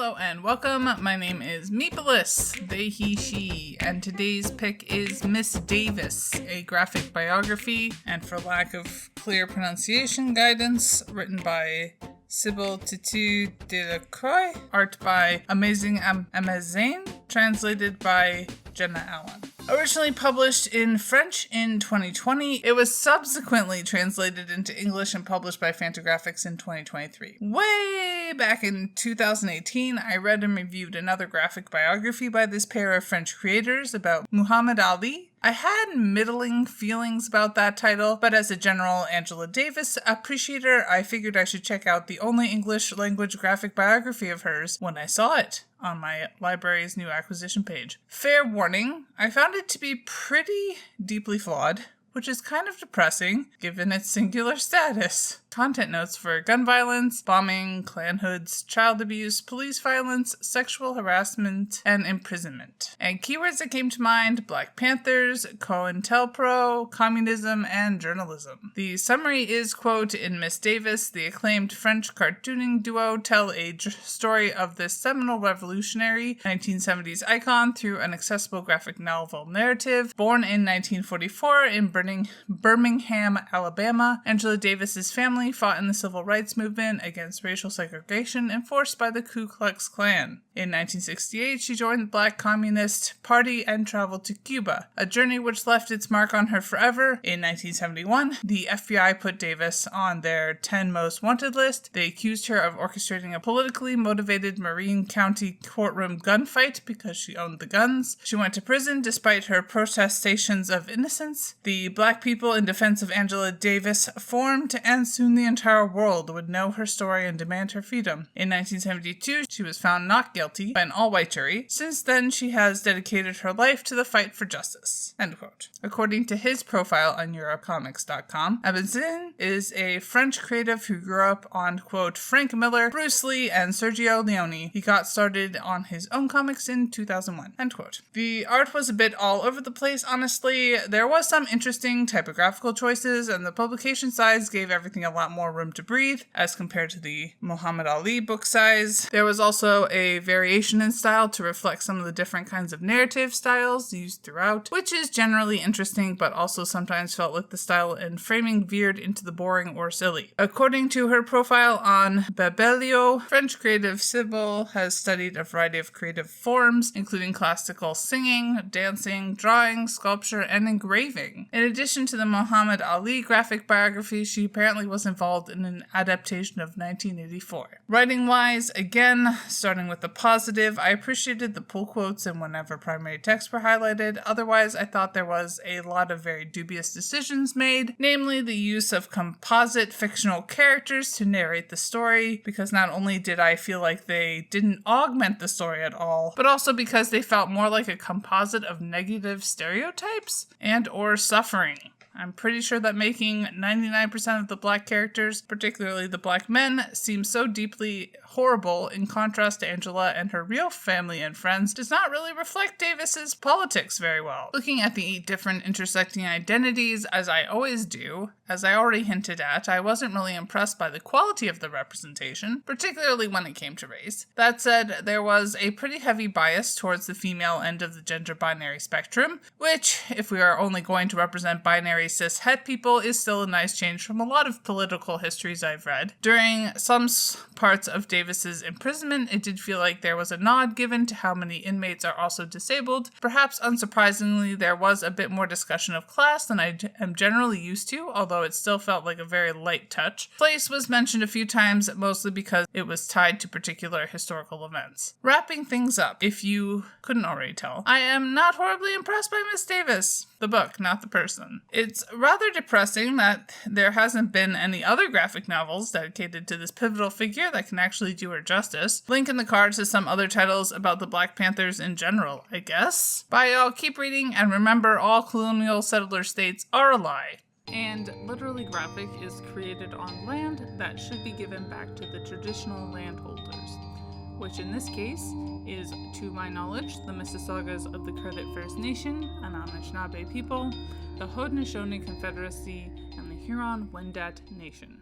Hello and welcome. My name is Meepolis, they, he, she, and today's pick is Miss Davis, a graphic biography, and for lack of clear pronunciation guidance, written by Sybille Titeux de la Croix, art by Amazing Améziane, translated by Jenna Allen. Originally published in French in 2020, it was subsequently translated into English and published by Fantagraphics in 2023. Way back in 2018, I read and reviewed another graphic biography by this pair of French creators about Muhammad Ali. I had middling feelings about that title, but as a general Angela Davis appreciator, I figured I should check out the only English language graphic biography of hers when I saw it on my library's new acquisition page. Fair warning, I found it to be pretty deeply flawed, which is kind of depressing given its singular status. Content notes for gun violence, bombing, Klan hoods, child abuse, police violence, sexual harassment, and imprisonment. And keywords that came to mind: Black Panthers, COINTELPRO, communism, and journalism. The summary is, quote, in Miss Davis, the acclaimed French cartooning duo tell a story of this seminal revolutionary 1970s icon through an accessible graphic novel narrative. Born in 1944 in Birmingham, Alabama, Angela Davis's family fought in the civil rights movement against racial segregation enforced by the Ku Klux Klan. In 1968, she joined the Black Communist Party and traveled to Cuba, a journey which left its mark on her forever. In 1971, the FBI put Davis on their 10 most wanted list. They accused her of orchestrating a politically motivated Marin County courtroom gunfight because she owned the guns. She went to prison despite her protestations of innocence. The Black people in defense of Angela Davis formed, and soon the entire world would know her story and demand her freedom. In 1972, she was found not guilty by an all-white jury. Since then, she has dedicated her life to the fight for justice. End quote. According to his profile on EuroComics.com, Améziane is a French creative who grew up on, quote, Frank Miller, Bruce Lee, and Sergio Leone. He got started on his own comics in 2001. End quote. The art was a bit all over the place, honestly. There was some interesting typographical choices, and the publication size gave everything a lot more room to breathe as compared to the Muhammad Ali book size. There was also a variation in style to reflect some of the different kinds of narrative styles used throughout, which is generally interesting, but also sometimes felt like the style and framing veered into the boring or silly. According to her profile on Babelio, French creative Sybille has studied a variety of creative forms, including classical singing, dancing, drawing, sculpture, and engraving. In addition to the Muhammad Ali graphic biography, she apparently was involved in an adaptation of 1984. Writing-wise, again, starting with the positive, I appreciated the pull quotes and whenever primary texts were highlighted. Otherwise, I thought there was a lot of very dubious decisions made, namely the use of composite fictional characters to narrate the story, because not only did I feel like they didn't augment the story at all, but also because they felt more like a composite of negative stereotypes and or suffering. I'm pretty sure that making 99% of the Black characters, particularly the Black men, seem so deeply horrible in contrast to Angela and her real family and friends does not really reflect Davis's politics very well. Looking at the different intersecting identities, as I always do, as I already hinted at, I wasn't really impressed by the quality of the representation, particularly when it came to race. That said, there was a pretty heavy bias towards the female end of the gender binary spectrum, which, if we are only going to represent binary cis-het people, is still a nice change from a lot of political histories I've read. During some parts of Davis's imprisonment, it did feel like there was a nod given to how many inmates are also disabled. Perhaps unsurprisingly, there was a bit more discussion of class than I am generally used to, although it still felt like a very light touch. Place was mentioned a few times, mostly because it was tied to particular historical events. Wrapping things up, if you couldn't already tell, I am not horribly impressed by Miss Davis. The book, not the person. It's rather depressing that there hasn't been any other graphic novels dedicated to this pivotal figure that can actually do her justice. Link in the cards to some other titles about the Black Panthers in general, I guess. Bye y'all, keep reading, and remember all colonial settler states are a lie. And Literally Graphic is created on land that should be given back to the traditional landholders, which in this case is, to my knowledge, the Mississaugas of the Credit First Nation, an Anishinaabe people, the Haudenosaunee Confederacy, and the Huron-Wendat Nation.